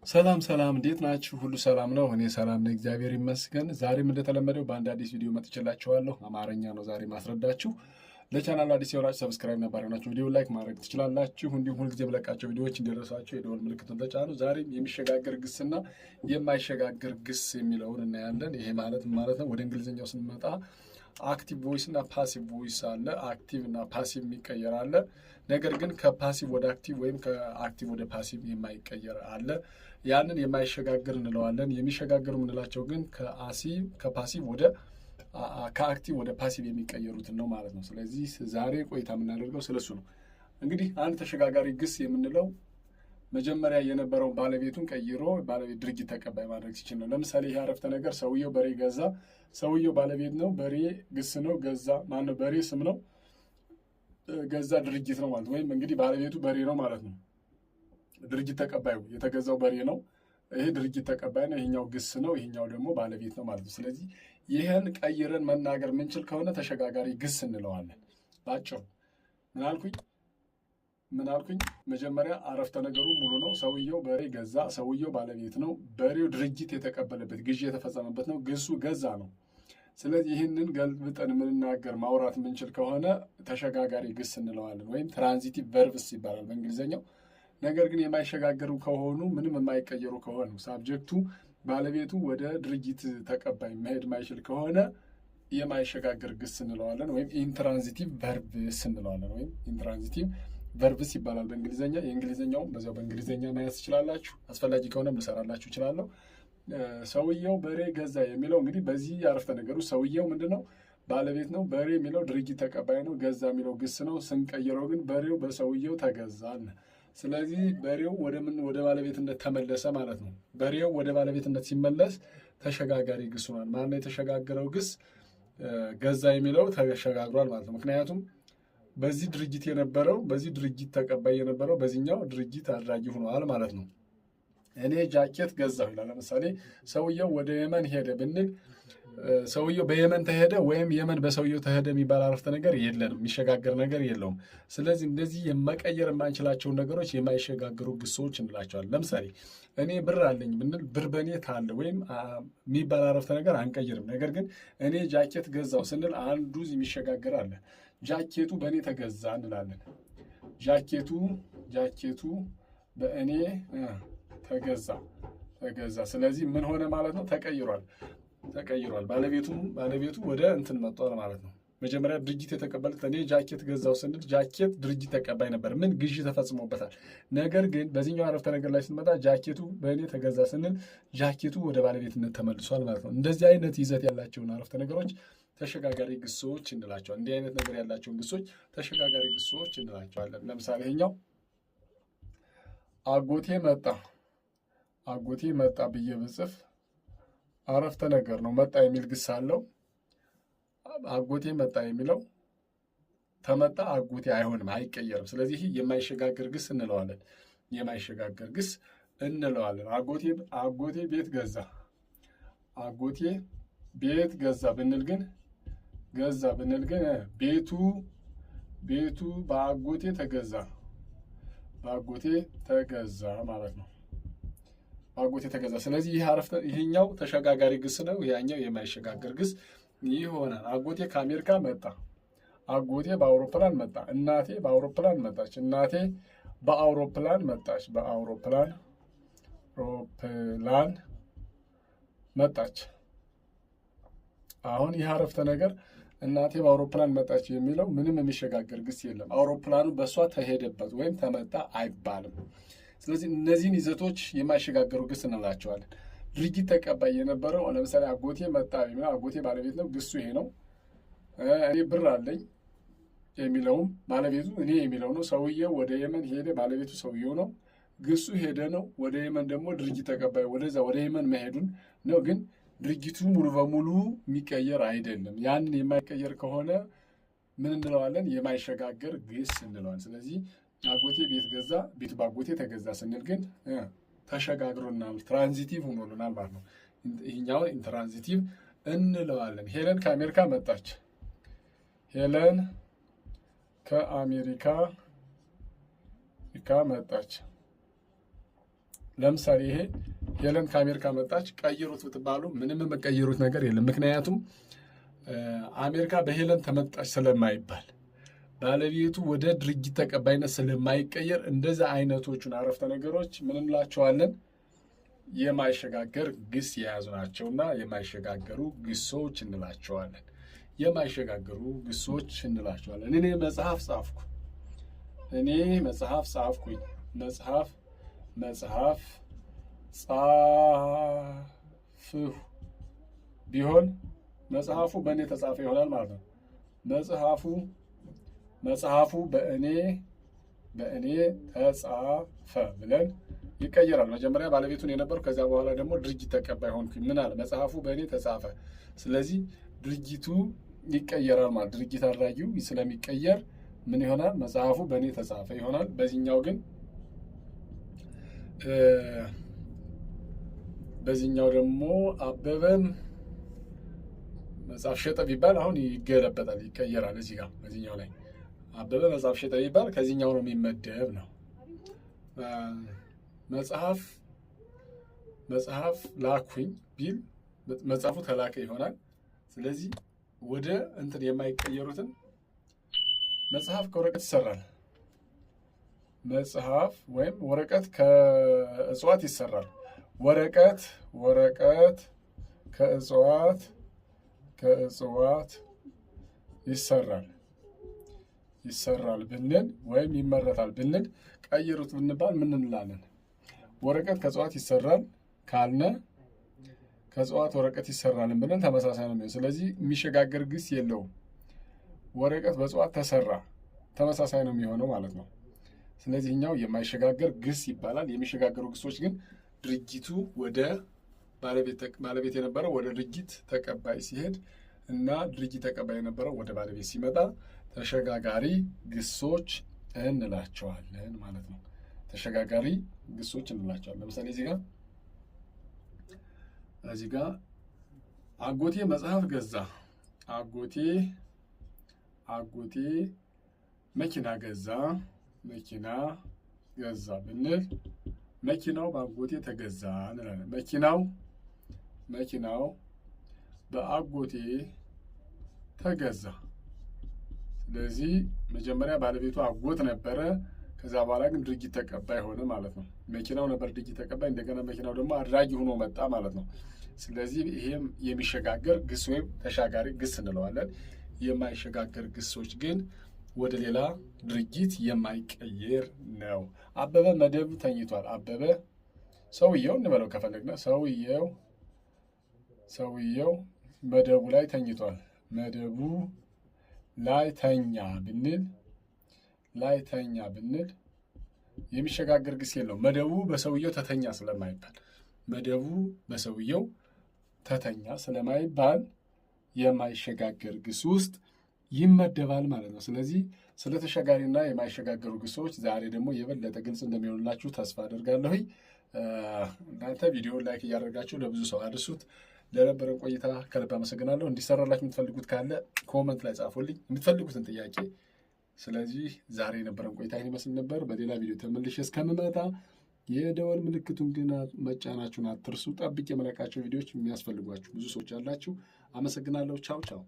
ሰላም ሰላም፣ እንዴት ናችሁ? ሁሉ ሰላም ነው? እኔ ሰላም ነኝ፣ እግዚአብሔር ይመስገን። ዛሬም እንደተለመደው በአንድ አዲስ ቪዲዮ መጥቼላችኋለሁ። አማርኛ ነው ዛሬ ማስረዳችሁ። ለቻናሉ አዲስ የሆናችሁ ሰብስክራይብ ነበር የሆናችሁ ቪዲዮ ላይክ ማድረግ ትችላላችሁ። እንዲሁም ሁልጊዜ የምለቃቸው ቪዲዮዎች እንዲደርሳችሁ የደወል ምልክቱን ተጫኑ። ዛሬም የሚሸጋገር ግስና የማይሸጋገር ግስ የሚለውን እናያለን። ይሄ ማለት ማለት ነው። ወደ እንግሊዝኛው ስንመጣ አክቲቭ ቮይስ እና ፓሲቭ ቮይስ አለ። አክቲቭ እና ፓሲቭ የሚቀየር አለ። ነገር ግን ከፓሲቭ ወደ አክቲቭ ወይም ከአክቲቭ ወደ ፓሲቭ የማይቀየር አለ። ያንን የማይሸጋገር እንለዋለን። የሚሸጋገሩ የምንላቸው ግን ከፓሲቭ ወደ ከአክቲቭ ወደ ፓሲቭ የሚቀየሩትን ነው ማለት ነው። ስለዚህ ዛሬ ቆይታ የምናደርገው ስለሱ ነው። እንግዲህ አንድ ተሸጋጋሪ ግስ የምንለው መጀመሪያ የነበረውን ባለቤቱን ቀይሮ ባለቤት ድርጊት ተቀባይ ማድረግ ሲችል ነው። ለምሳሌ ይህ አረፍተ ነገር ሰውየው በሬ ገዛ። ሰውየው ባለቤት ነው። በሬ ግስ ነው። ገዛ ማነው? በሬ ስም ነው። ገዛ ድርጊት ነው ማለት ወይም እንግዲህ ባለቤቱ በሬ ነው ማለት ነው። ድርጊት ተቀባዩ የተገዛው በሬ ነው። ይሄ ድርጊት ተቀባይ ነው። ይሄኛው ግስ ነው። ይሄኛው ደግሞ ባለቤት ነው ማለት ነው። ስለዚህ ይህን ቀይረን መናገር ምንችል ከሆነ ተሸጋጋሪ ግስ እንለዋለን። ባጭሩ ምን አልኩኝ? መጀመሪያ አረፍተ ነገሩ ሙሉ ነው። ሰውየው በሬ ገዛ። ሰውየው ባለቤት ነው። በሬው ድርጊት የተቀበለበት ግዢ የተፈጸመበት ነው። ግሱ ገዛ ነው። ስለዚህ ይህንን ገልብጠን የምንናገር ማውራት የምንችል ከሆነ ተሸጋጋሪ ግስ እንለዋለን፣ ወይም ትራንዚቲቭ ቨርብስ ይባላል በእንግሊዝኛው። ነገር ግን የማይሸጋገሩ ከሆኑ ምንም የማይቀየሩ ከሆኑ ሳብጀክቱ ባለቤቱ ወደ ድርጊት ተቀባይ መሄድ ማይችል ከሆነ የማይሸጋገር ግስ እንለዋለን፣ ወይም ኢንትራንዚቲቭ ቨርብስ እንለዋለን፣ ወይም ኢንትራንዚቲቭ ቨርብስ ይባላል በእንግሊዝኛ። የእንግሊዝኛውም በዚያው በእንግሊዝኛ ማየት ትችላላችሁ። አስፈላጊ ከሆነ ልሰራላችሁ እችላለሁ። ሰውየው በሬ ገዛ የሚለው እንግዲህ በዚህ አረፍተ ነገሩ ሰውየው ምንድን ነው? ባለቤት ነው። በሬ የሚለው ድርጊት ተቀባይ ነው። ገዛ የሚለው ግስ ነው። ስንቀይረው ግን በሬው በሰውየው ተገዛ። ስለዚህ በሬው ወደ ባለቤትነት ተመለሰ ማለት ነው። በሬው ወደ ባለቤትነት ሲመለስ ተሸጋጋሪ ግስ ሆኗል። ማነው የተሸጋገረው ግስ? ገዛ የሚለው ተሸጋግሯል ማለት ነው። ምክንያቱም በዚህ ድርጊት የነበረው በዚህ ድርጊት ተቀባይ የነበረው በዚህኛው ድርጊት አድራጊ ሆኗል ማለት ነው። እኔ ጃኬት ገዛሁ ይላል። ለምሳሌ ሰውየው ወደ የመን ሄደ ብንል ሰውየው በየመን ተሄደ ወይም የመን በሰውየው ተሄደ የሚባል አረፍተ ነገር የለንም፣ የሚሸጋገር ነገር የለውም። ስለዚህ እንደዚህ የመቀየር የማንችላቸውን ነገሮች የማይሸጋገሩ ግሶች እንላቸዋለን። ለምሳሌ እኔ ብር አለኝ ብንል ብር በእኔ ታለ ወይም የሚባል አረፍተ ነገር አንቀይርም። ነገር ግን እኔ ጃኬት ገዛው ስንል አንዱ የሚሸጋገር አለ። ጃኬቱ በእኔ ተገዛ እንላለን። ጃኬቱ በእኔ ተገዛ። ስለዚህ ምን ሆነ ማለት ነው? ተቀይሯል። ባለቤቱ ወደ እንትን መጥቷል ማለት ነው። መጀመሪያ ድርጅት የተቀበለት እኔ ጃኬት ገዛው ስንል ጃኬት ድርጅት ተቀባይ ነበር። ምን ግዢ ተፈጽሞበታል። ነገር ግን በዚህኛው አረፍተ ነገር ላይ ስንመጣ ጃኬቱ በእኔ ተገዛ ስንል ጃኬቱ ወደ ባለቤትነት ተመልሷል ማለት ነው። እንደዚህ አይነት ይዘት ያላቸውን አረፍተ ነገሮች ተሸጋጋሪ ግሶች እንላቸዋለን። እንዲህ አይነት ነገር ያላቸውን ግሶች ተሸጋጋሪ ግሶች እንላቸዋለን። ለምሳሌ ይሄኛው አጎቴ መጣ ብዬ ብጽፍ አረፍተ ነገር ነው። መጣ የሚል ግስ አለው። አጎቴ መጣ የሚለው ተመጣ አጎቴ አይሆንም፣ አይቀየርም። ስለዚህ የማይሸጋገር ግስ እንለዋለን። አጎቴ ቤት ገዛ። አጎቴ ቤት ገዛ ብንል ግን ቤቱ በአጎቴ ተገዛ ማለት ነው። አጎቴ ተገዛ። ስለዚህ ይሄኛው ተሸጋጋሪ ግስ ነው። ያኛው የማይሸጋገር ግስ ይሆናል። አጎቴ ከአሜሪካ መጣ። አጎቴ በአውሮፕላን መጣ። እናቴ በአውሮፕላን መጣች። እናቴ በአውሮፕላን መጣች። አሁን ይህ አረፍተ ነገር እናቴ በአውሮፕላን መጣች የሚለው ምንም የሚሸጋገር ግስ የለም። አውሮፕላኑ በእሷ ተሄደበት ወይም ተመጣ አይባልም። ስለዚህ እነዚህን ይዘቶች የማይሸጋገሩ ግስ እንላቸዋለን። ድርጊት ተቀባይ የነበረው ለምሳሌ አጎቴ መጣ የሚለው አጎቴ ባለቤት ነው። ግሱ ይሄ ነው። እኔ ብር አለኝ የሚለውም ባለቤቱ እኔ የሚለው ነው። ሰውየው ወደ የመን ሄደ፣ ባለቤቱ ሰውየው ነው። ግሱ ሄደ ነው። ወደ የመን ደግሞ ድርጊት ተቀባይ ወደ የመን መሄዱን ነው። ግን ድርጊቱ ሙሉ በሙሉ የሚቀየር አይደለም። ያንን የማይቀየር ከሆነ ምን እንለዋለን? የማይሸጋገር ግስ እንለዋለን። ስለዚህ አጎቴ ቤት ገዛ፣ ቤቱ በአጎቴ ተገዛ ስንል ግን ተሸጋግሮናል፣ ትራንዚቲቭ ሆኖልናል ማለት ነው። ይህኛውን ኢንትራንዚቲቭ እንለዋለን። ሄለን ከአሜሪካ መጣች። ለምሳሌ ይሄ ሄለን ከአሜሪካ መጣች፣ ቀይሩት ብትባሉ ምንም የምቀይሩት ነገር የለም። ምክንያቱም አሜሪካ በሄለን ተመጣች ስለማይባል ባለቤቱ ወደ ድርጊት ተቀባይነት ስለማይቀየር እንደዛ አይነቶቹን አረፍተ ነገሮች ምን እንላቸዋለን? የማይሸጋገር ግስ የያዙ ናቸውና የማይሸጋገሩ ግሶች እንላቸዋለን። የማይሸጋገሩ ግሶች እንላቸዋለን። እኔ መጽሐፍ ጻፍኩ፣ እኔ መጽሐፍ ጻፍኩኝ፣ መጽሐፍ ጻፍሁ ቢሆን መጽሐፉ በእኔ ተጻፈ ይሆናል ማለት ነው። መጽሐፉ በእኔ ተጻፈ ብለን ይቀየራል። መጀመሪያ ባለቤቱን የነበሩ ከዚያ በኋላ ደግሞ ድርጊት ተቀባይ ሆንኩኝ። ምን አለ? መጽሐፉ በእኔ ተጻፈ። ስለዚህ ድርጊቱ ይቀየራል ማለት ድርጊት አድራጊው ስለሚቀየር ምን ይሆናል? መጽሐፉ በእኔ ተጻፈ ይሆናል። በዚህኛው ደግሞ አበበም መጽሐፍ ሸጠ ቢባል አሁን ይገለበጣል፣ ይቀየራል። እዚህ ጋር በዚህኛው ላይ አበበ መጽሐፍ ሸጠ ቢባል ከዚህኛው ነው የሚመደብ ነው። መጽሐፍ ላኩኝ ቢል መጽሐፉ ተላከ ይሆናል። ስለዚህ ወደ እንትን የማይቀየሩትን መጽሐፍ ከወረቀት ይሰራል። መጽሐፍ ወይም ወረቀት ከእጽዋት ይሰራል። ወረቀት ከእጽዋት ይሰራል ብንል ወይም ይመረታል ብንል ቀይሩት ብንባል ምን እንላለን? ወረቀት ከእጽዋት ይሰራል ካልነ ከእጽዋት ወረቀት ይሰራልን ብለን ተመሳሳይ ነው የሚሆነው። ስለዚህ የሚሸጋገር ግስ የለውም። ወረቀት በእጽዋት ተሰራ ተመሳሳይ ነው የሚሆነው ማለት ነው። ስለዚህ እኛው የማይሸጋገር ግስ ይባላል። የሚሸጋገሩ ግሶች ግን ድርጊቱ ወደ ባለቤት የነበረው ወደ ድርጊት ተቀባይ ሲሄድ እና ድርጊት ተቀባይ የነበረው ወደ ባለቤት ሲመጣ ተሸጋጋሪ ግሶች እንላቸዋለን ማለት ነው። ተሸጋጋሪ ግሶች እንላቸዋለን። ለምሳሌ እዚህ ጋር አጎቴ መጽሐፍ ገዛ፣ አጎቴ መኪና ገዛ ብንል መኪናው በአጎቴ ተገዛ እንላለን። መኪናው በአጎቴ ተገዛ። ስለዚህ መጀመሪያ ባለቤቱ አጎት ነበረ፣ ከዛ በኋላ ግን ድርጊት ተቀባይ ሆነ ማለት ነው። መኪናው ነበር ድርጊት ተቀባይ፣ እንደገና መኪናው ደግሞ አድራጊ ሆኖ መጣ ማለት ነው። ስለዚህ ይሄም የሚሸጋገር ግስ ወይም ተሻጋሪ ግስ እንለዋለን። የማይሸጋገር ግሶች ግን ወደ ሌላ ድርጊት የማይቀየር ነው። አበበ መደብ ተኝቷል። አበበ ሰውየው እንበለው ከፈለግነ ሰውየው መደቡ ላይ ተኝቷል። መደቡ ላይ ተኛ ብንል የሚሸጋገር ግስ የለውም። መደቡ በሰውየው ተተኛ ስለማይባል የማይሸጋገር ግስ ውስጥ ይመደባል ማለት ነው። ስለዚህ ስለ ተሸጋሪና የማይሸጋገሩ ግሶች ዛሬ ደግሞ የበለጠ ግልጽ እንደሚሆንላችሁ ተስፋ አደርጋለሁ። እናንተ ቪዲዮውን ላይክ እያደረጋችሁ ለብዙ ሰው አድርሱት። ለነበረን ቆይታ ከልብ አመሰግናለሁ። እንዲሰራላችሁ የምትፈልጉት ካለ ኮመንት ላይ ጻፉልኝ፣ የምትፈልጉትን ጥያቄ። ስለዚህ ዛሬ የነበረን ቆይታ ይህን ይመስል ነበር። በሌላ ቪዲዮ ተመልሼ እስከምመጣ የደወል ምልክቱን ግን መጫናችሁን አትርሱ። ጠብቄ የመለቃቸው ቪዲዮዎች የሚያስፈልጓችሁ ብዙ ሰዎች አላችሁ። አመሰግናለሁ። ቻው ቻው።